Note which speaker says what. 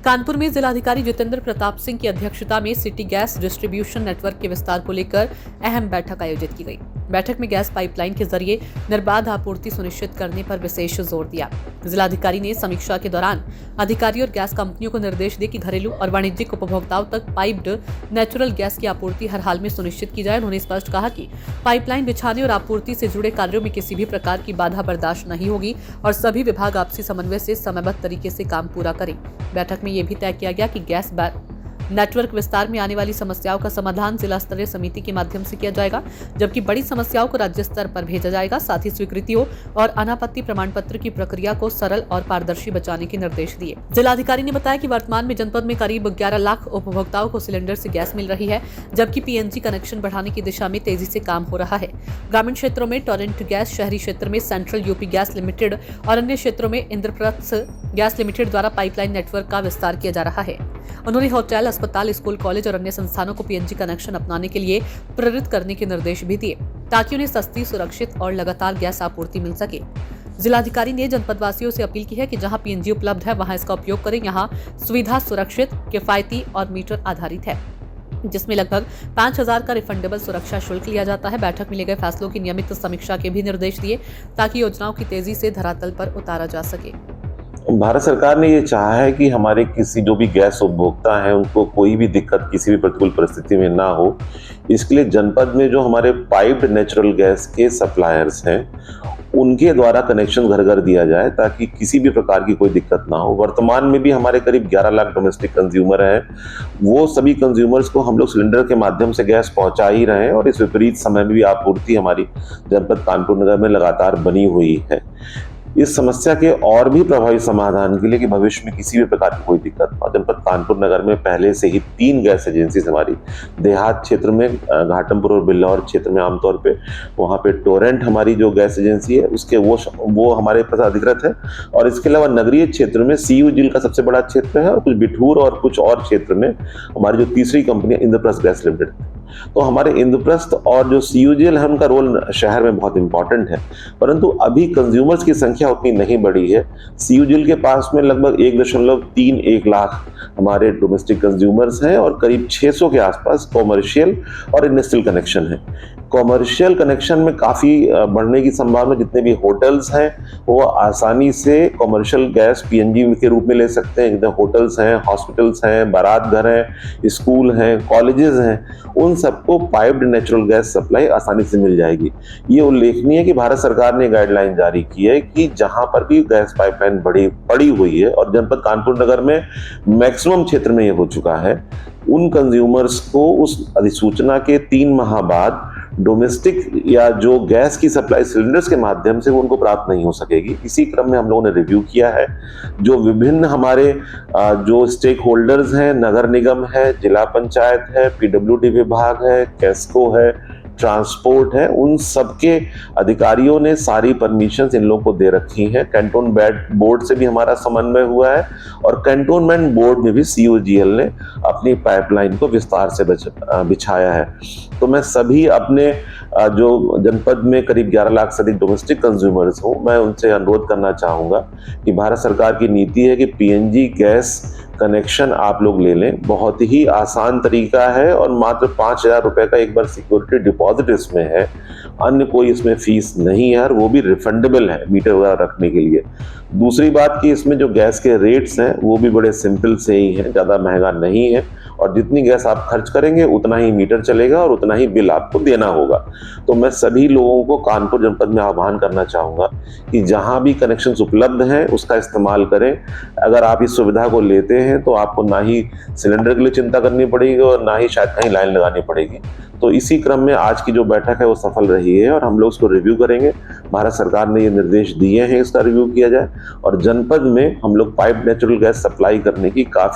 Speaker 1: कानपुर में जिलाधिकारी जितेंद्र प्रताप सिंह की अध्यक्षता में सिटी गैस डिस्ट्रीब्यूशन नेटवर्क के विस्तार को लेकर अहम बैठक आयोजित की गई। बैठक में गैस पाइपलाइन के जरिए निर्बाध आपूर्ति सुनिश्चित करने पर विशेष जोर दिया। जिलाधिकारी ने समीक्षा के दौरान अधिकारियों और गैस कंपनियों को निर्देश दिए कि घरेलू और वाणिज्यिक उपभोक्ताओं तक पाइप्ड नेचुरल गैस की आपूर्ति हर हाल में सुनिश्चित की जाए। उन्होंने स्पष्ट कहा कि पाइपलाइन बिछाने और आपूर्ति से जुड़े कार्यों में किसी भी प्रकार की बाधा बर्दाश्त नहीं होगी और सभी विभाग आपसी समन्वय से समयबद्ध तरीके से काम पूरा करें। बैठक में यह भी तय किया गया कि गैस नेटवर्क विस्तार में आने वाली समस्याओं का समाधान जिला स्तरीय समिति के माध्यम से किया जाएगा, जबकि बड़ी समस्याओं को राज्य स्तर पर भेजा जाएगा। साथ ही स्वीकृतियों और अनापत्ति प्रमाण पत्र की प्रक्रिया को सरल और पारदर्शी बनाने के निर्देश दिए। जिलाधिकारी ने बताया कि वर्तमान में जनपद में करीब 11 लाख उपभोक्ताओं को सिलेंडर से गैस मिल रही है, जबकि पीएनजी कनेक्शन बढ़ाने की दिशा में तेजी से काम हो रहा है। ग्रामीण क्षेत्रों में टोरेंट गैस, शहरी क्षेत्र में सेंट्रल यूपी गैस लिमिटेड और अन्य क्षेत्रों में इंद्रप्रस्थ गैस लिमिटेड द्वारा पाइपलाइन नेटवर्क का विस्तार किया जा रहा है। उन्होंने होटल, अस्पताल, स्कूल, कॉलेज और अन्य संस्थानों को पीएनजी कनेक्शन अपनाने के लिए प्रेरित करने के निर्देश भी दिए, ताकि उन्हें सस्ती, सुरक्षित और लगातार गैस आपूर्ति मिल सके। जिलाधिकारी ने जनपदवासियों से अपील की है कि जहां पीएनजी उपलब्ध है वहां इसका उपयोग करें। यहां सुविधा सुरक्षित, किफायती और मीटर आधारित है, जिसमें लगभग 5000 का रिफंडेबल सुरक्षा शुल्क लिया जाता है। बैठक में लिए गए फैसलों की नियमित समीक्षा के भी निर्देश दिए, ताकि योजनाओं की तेजी से धरातल पर उतारा जा सके।
Speaker 2: भारत सरकार ने ये चाहा है कि हमारे किसी जो भी गैस उपभोक्ता हैं उनको कोई भी दिक्कत किसी भी प्रतिकूल परिस्थिति में ना हो। इसके लिए जनपद में जो हमारे पाइप्ड नेचुरल गैस के सप्लायर्स हैं उनके द्वारा कनेक्शन घर घर दिया जाए, ताकि किसी भी प्रकार की कोई दिक्कत ना हो। वर्तमान में भी हमारे करीब 11 लाख डोमेस्टिक कंज्यूमर हैं। वो सभी कंज्यूमर्स को हम लोग सिलेंडर के माध्यम से गैस पहुंचा ही रहे हैं और इस विपरीत समय में भी आपूर्ति हमारी जनपद कानपुर नगर में लगातार बनी हुई है। इस समस्या के और भी प्रभावी समाधान के लिए कि भविष्य में किसी भी प्रकार की कोई दिक्कत ना हो, जनपद कानपुर नगर में पहले से ही 3 गैस एजेंसीज हमारी देहात क्षेत्र में, घाटमपुर और बिल्लौर क्षेत्र में आमतौर पे वहाँ पे टोरेंट हमारी जो गैस एजेंसी है उसके वो हमारे पास अधिकृत है। और इसके अलावा नगरीय क्षेत्र में CUGL का सबसे बड़ा क्षेत्र है और कुछ बिठूर और कुछ और क्षेत्र में हमारी जो तीसरी कंपनी इंद्रप्रस्थ गैस लिमिटेड। तो हमारे इंद्रप्रस्थ और जो CUGL है उनका रोल शहर में बहुत इंपॉर्टेंट है, परंतु अभी कंज्यूमर्स की संख्या उतनी नहीं बढ़ी है। CUGL के पास में लगभग 1.31 लाख हमारे डोमेस्टिक कंज्यूमर्स हैं और करीब 600 के आसपास कॉमर्शियल और इंडस्ट्रियल कनेक्शन है। कॉमर्शियल कनेक्शन में काफ़ी बढ़ने की संभावना, जितने भी होटल्स हैं वो आसानी से कॉमर्शियल गैस पीएनजी के रूप में ले सकते हैं। जितने होटल्स हैं, हॉस्पिटल्स हैं, बारात घर हैं, स्कूल हैं, कॉलेजेस हैं, उन सबको पाइप्ड नेचुरल गैस सप्लाई आसानी से मिल जाएगी। ये उल्लेखनीय है कि भारत सरकार ने गाइडलाइन जारी की है कि जहां पर भी गैस पाइपलाइन पड़ी हुई है और जनपद कानपुर नगर में मैक्सिमम क्षेत्र में ये हो चुका है, उन कंज्यूमर्स को उस अधिसूचना के 3 माह बाद डोमेस्टिक या जो गैस की सप्लाई सिलेंडर्स के माध्यम से वो उनको प्राप्त नहीं हो सकेगी। इसी क्रम में हम लोगों ने रिव्यू किया है। जो विभिन्न हमारे जो स्टेक होल्डर्स हैं, नगर निगम है, जिला पंचायत है, PWD विभाग है, कैस्को है, ट्रांसपोर्ट है, उन सबके अधिकारियों ने सारी परमिशंस इन लोगों को दे रखी हैं। कैंटोनमेंट बोर्ड से भी हमारा समन्वय हुआ है और कैंटोनमेंट बोर्ड में भी CUGL ने अपनी पाइपलाइन को विस्तार से बिछाया है। तो मैं सभी अपने जो जनपद में करीब 11 लाख से अधिक डोमेस्टिक कंज्यूमर्स हो, मैं उनसे अनुरोध करना चाहूँगा कि भारत सरकार की नीति है कि पीएनजी गैस कनेक्शन आप लोग ले लें। बहुत ही आसान तरीका है और मात्र 5000 रुपये का एक बार सिक्योरिटी डिपॉजिट इसमें है। अन्य कोई इसमें फीस नहीं है और वो भी रिफंडेबल है मीटर वगैरह रखने के लिए। दूसरी बात कि इसमें जो गैस के रेट्स हैं वो भी बड़े सिंपल से ही हैं, ज़्यादा महंगा नहीं है और जितनी गैस आप खर्च करेंगे उतना ही मीटर चलेगा और उतना ही बिल आपको देना होगा। तो मैं सभी लोगों को कानपुर जनपद में आह्वान करना चाहूँगा कि जहाँ भी कनेक्शंस उपलब्ध हैं उसका इस्तेमाल करें। अगर आप इस सुविधा को लेते हैं तो आपको ना ही सिलेंडर के लिए चिंता करनी पड़ेगी और ना ही शायद कहीं लाइन लगानी पड़ेगी। तो इसी क्रम में आज की जो बैठक है वो सफल रही है और हम लोग उसको रिव्यू करेंगे। भारत सरकार ने ये निर्देश दिए हैं, इसका रिव्यू किया जाए और जनपद में हम लोग पाइप नेचुरल गैस सप्लाई करने की काफ़ी